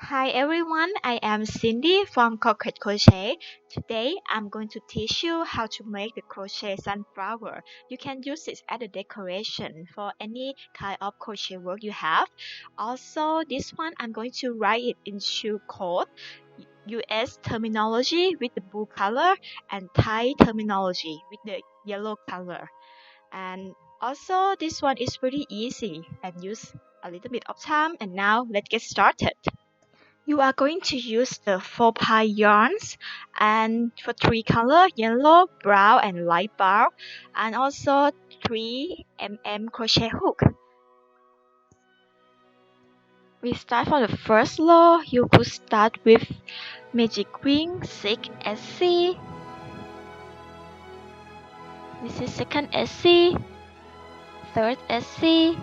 Hi everyone, I am Cindy from Coquette Crochet. Today I'm going to teach you how to make the crochet sunflower. You can use it as a decoration for any kind of crochet work you have. Also, this one I'm going to write it into code US terminology with the blue color and Thai terminology with the yellow color. And also, this one is pretty easy and use a little bit of time. And now let's get started. You are going to use the 4-ply yarns and for 3 color, yellow, brown and light brown, and also 3 crochet hook. We start from the first row. You could start with magic ring 6 SC. This is second SC, third SC,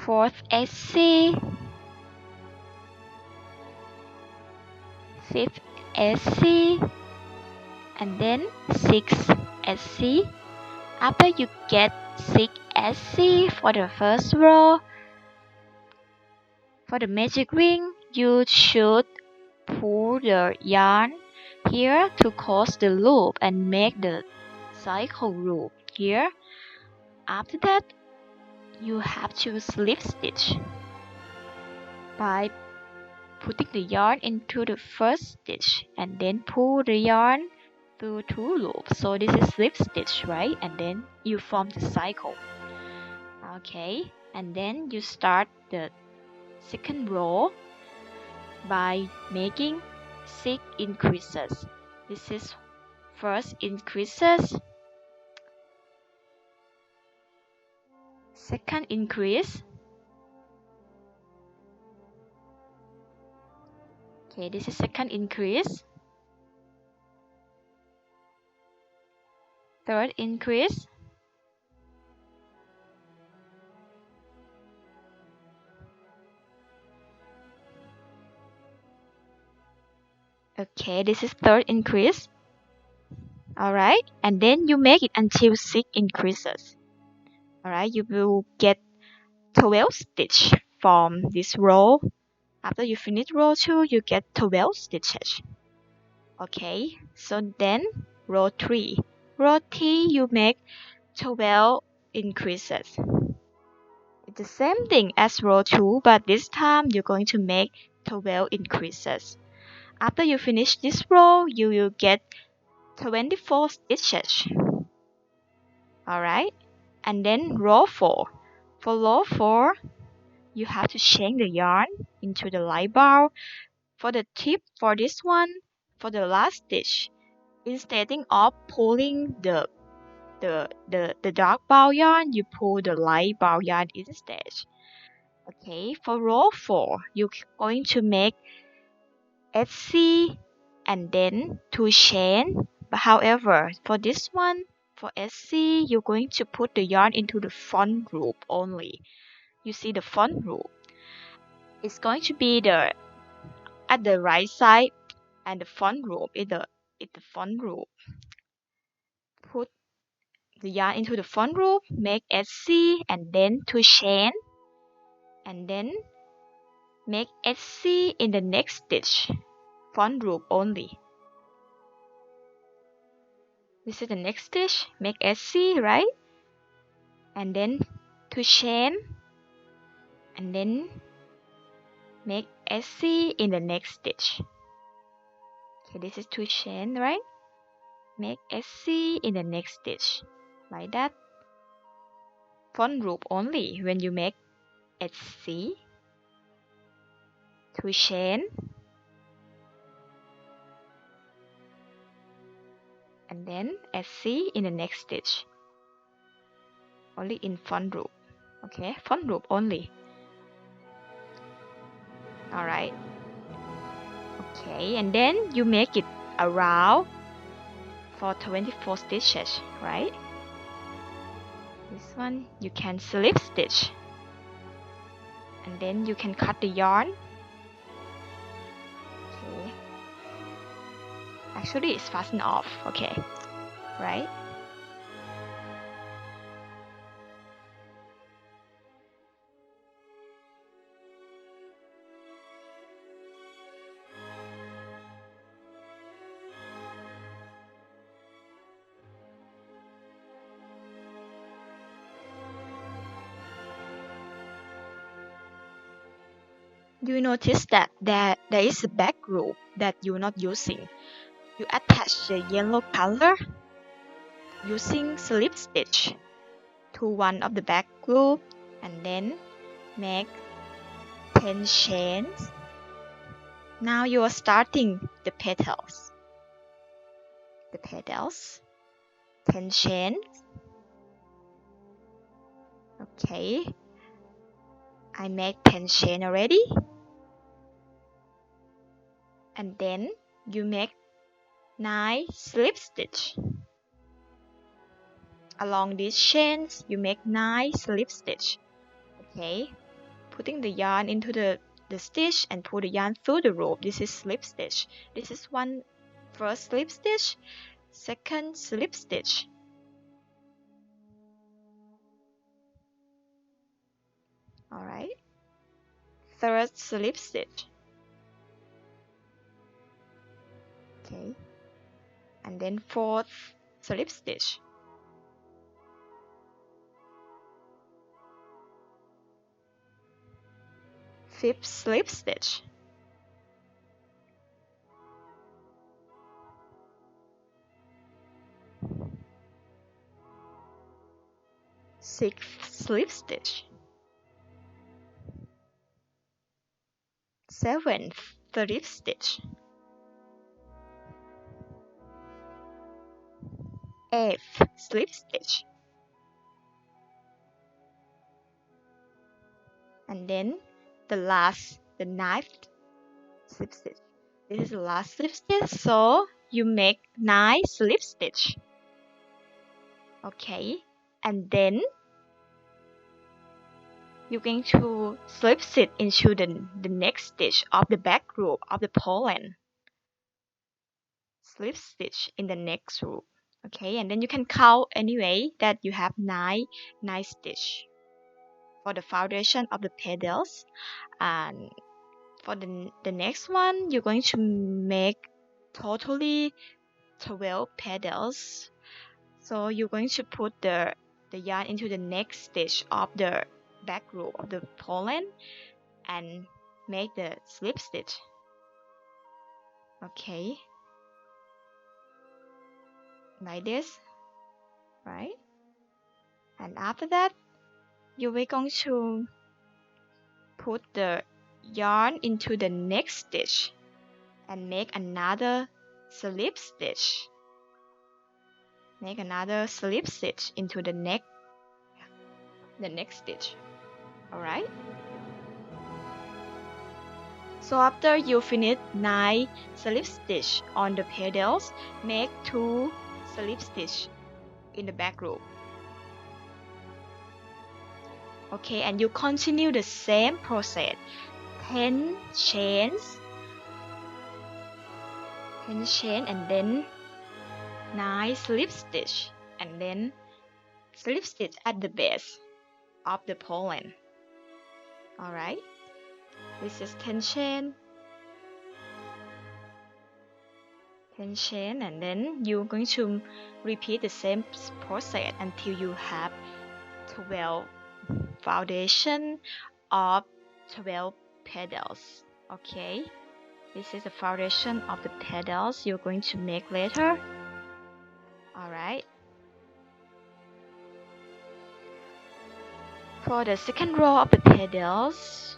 fourth SC, fifth SC, and then 6th SC. After you get 6 SC for the first row, for the magic ring, you should pull the yarn here to close the loop and make the cycle loop here. After that, you have to slip stitch by putting the yarn into the first stitch and then pull the yarn through 2 loops. So this is slip stitch, right? And then you form the cycle. Okay, and then you start the second row by making 6 increases. This is first increases, second increase. Okay, this is second increase, third increase, okay, this is third increase. Alright, and then you make it until 6 increases. Alright, you will get 12 stitch from this row. After you finish row 2, you get 12 stitches. Okay, so then row 3. Row 3, you make 12 increases. It's the same thing as row 2, but this time you're going to make 12 increases. After you finish this row, you will get 24 stitches. Alright, and then row 4. For row 4, you have to change the yarn into the light brown. For the tip for this one, for the last stitch, instead of pulling the dark brown yarn, you pull the light brown yarn instead. Okay, for row 4, you're going to make SC and then 2 chain. But however, for this one, for SC, you're going to put the yarn into the front loop only. You see the front loop. It's going to be at the right side, and the front loop is the front loop. Put the yarn into the front loop, make SC and then 2 chain, and then make SC in the next stitch, front loop only. This is the next stitch, make SC, right? And then 2 chain, and then make SC in the next stitch. Okay, this is 2 chain, right? Make SC in the next stitch, like that. Front loop only when you make SC, 2 chain, and then SC in the next stitch, only in front loop. Okay, front loop only. Alright. Okay, and then you make it around for 24 stitches, right? This one you can slip stitch, and then you can cut the yarn. Okay, actually it's fastened off. Okay, right? You notice that there is a back group that you're not using. You attach the yellow color using slip stitch to one of the back group and then make 10 chains. Now you are starting the petals. 10 chains. Okay, I made 10 chain already. And then you make 9 slip stitch. Along these chains, you make 9 slip stitch. Okay, putting the yarn into the stitch and pull the yarn through the rope. This is slip stitch. This is one first slip stitch, second slip stitch. Alright, third slip stitch. Okay, and then fourth slip stitch. Fifth slip stitch. Sixth slip stitch. Seventh slip stitch. Eighth slip stitch. And then the ninth slip stitch. This is the last slip stitch, so you make 9 slip stitch. Okay, and then you're going to slip stitch into the next stitch of the back group of the pollen. Slip stitch in the next group. Okay, and then you can count anyway that you have 9 stitch for the foundation of the petals. And for the next one, you're going to make totally 12 petals. So you're going to put the yarn into the next stitch of the back group of the pollen and make the slip stitch. Okay, like this, right? And after that, you are going to put the yarn into the next stitch and make another slip stitch. Make another slip stitch into the next stitch. Alright? So after you finish 9 slip stitch on the petals, make 2 slip stitch in the back group. Okay, and you continue the same process. 10 chains, and then 9 slip stitch, and then slip stitch at the base of the pollen. Alright, this is 10 chain, and then you're going to repeat the same process until you have 12 foundation of 12 petals. Okay, this is the foundation of the petals you're going to make later. Alright, for the second row of the petals,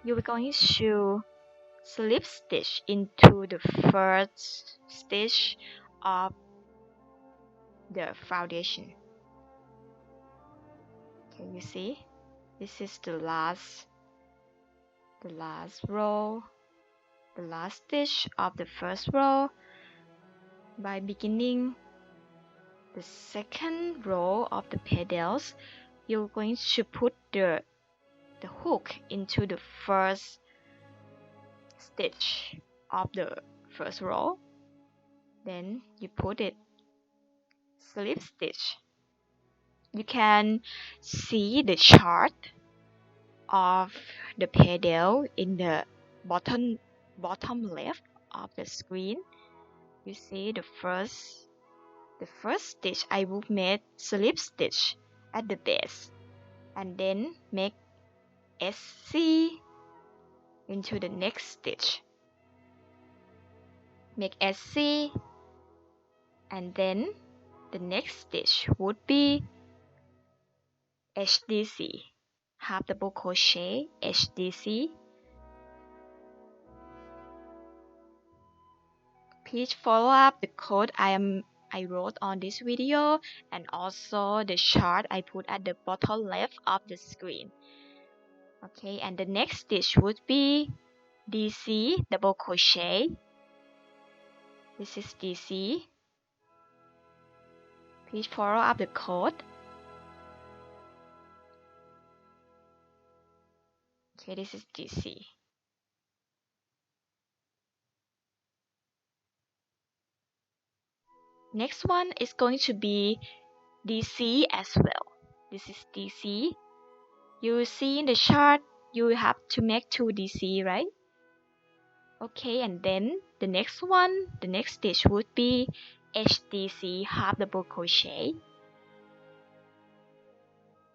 you're going to slip stitch into the first stitch of the foundation. Okay, you see, this is the last row, the last stitch of the first row. By beginning the second row of the petals, you're going to put the hook into the first stitch of the first row. Then you put it slip stitch. You can see the chart of the petal in the bottom left of the screen. You see the first stitch I will make slip stitch at the base and then make SC into the next stitch. Make SC, and then the next stitch would be HDC, half double crochet, HDC. Please follow up the code I wrote on this video and also the chart I put at the bottom left of the screen. Okay, and the next stitch would be DC double crochet. This is DC. Please follow up the code. Okay, this is DC. Next one is going to be DC as well. This is DC. You see in the chart, you have to make 2 DC, right? Okay, and then the next one, the next stitch would be HDC, half double crochet.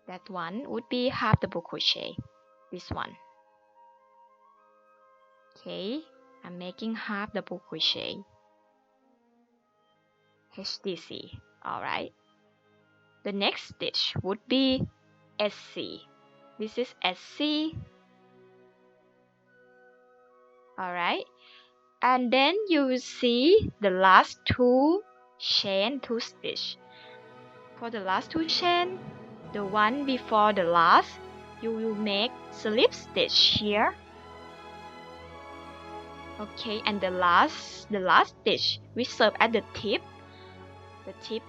That one would be half double crochet. This one. Okay, I'm making half double crochet. HDC. Alright. The next stitch would be SC. This is SC. Alright. And then you will see the last 2 chain, 2 stitch. For the last 2 chain, the one before the last, you will make slip stitch here. Okay, and the last stitch which serve at the tip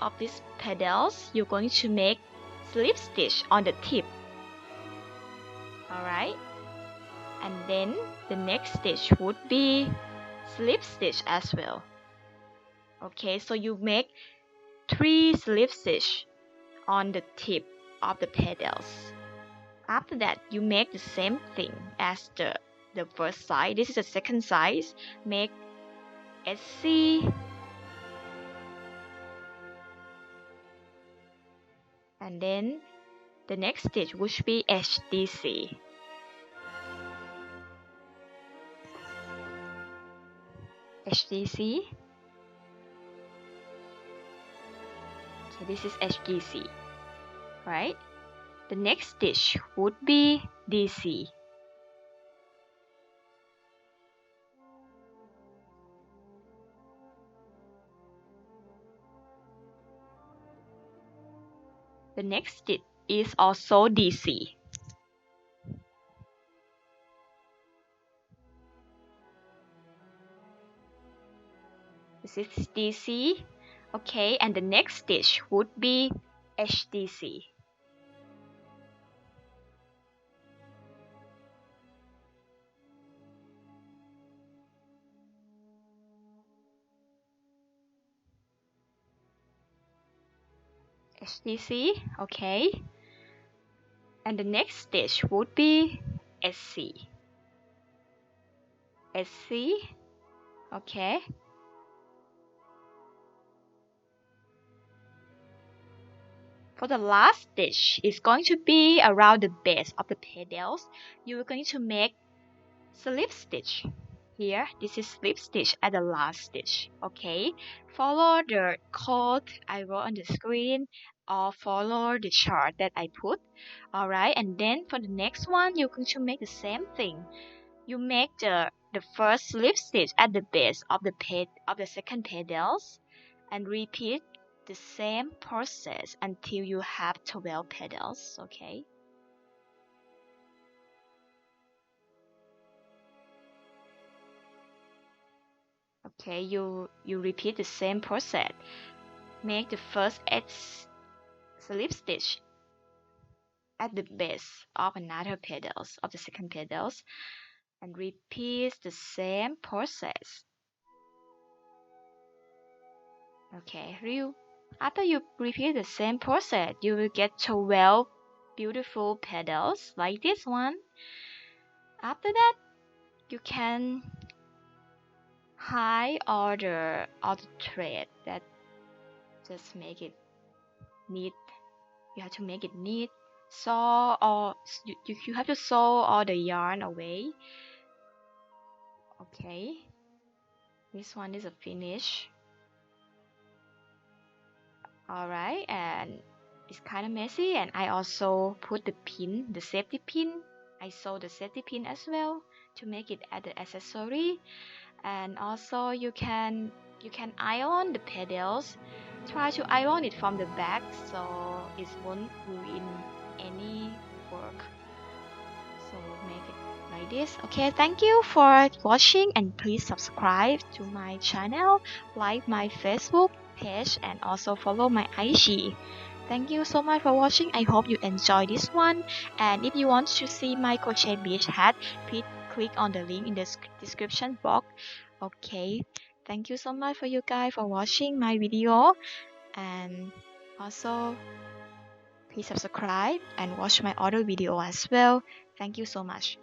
of these pedals, you're going to make slip stitch on the tip. Alright, and then the next stitch would be slip stitch as well. Okay, so you make 3 slip stitch on the tip of the pedals. After that, you make the same thing as the first side. This is the second side. Make SC, and then the next stitch would be HDC. HDC. Okay, this is HDC, right? The next stitch would be DC. The next stitch is also DC. This is DC. Okay, and the next stitch would be HDC. HDC, okay. And the next stitch would be SC. SC, okay. For the last stitch, it's going to be around the base of the pedals. You're going to make slip stitch. Here, this is slip stitch at the last stitch, okay? Follow the code I wrote on the screen or follow the chart that I put, alright? And then for the next one, you're going to make the same thing. You make the first slip stitch at the base of the second pedals and repeat the same process until you have 12 pedals, okay? Okay, you repeat the same process. Make the first 8 slip stitch at the base of another pedals of the second pedals and repeat the same process. Okay, after you repeat the same process, you will get 12 beautiful pedals like this one. After that, you can hide all the thread that just make it neat. You have to make it neat sew all you have to sew all the yarn away. Okay, this one is a finish. Alright, and it's kind of messy, and I also put the pin, the safety pin. I sew the safety pin as well to make it as the accessory. And also you can iron the pedals. Try to iron it from the back so it won't ruin any work. So make it like this. Okay, thank you for watching, and please subscribe to my channel, like my Facebook page, and also follow my IG. Thank you so much for watching. I hope you enjoy this one. And if you want to see my crochet beach hat, please click on the link in the description box. Okay, thank you so much for you guys for watching my video, and also please subscribe and watch my other video as well. Thank you so much.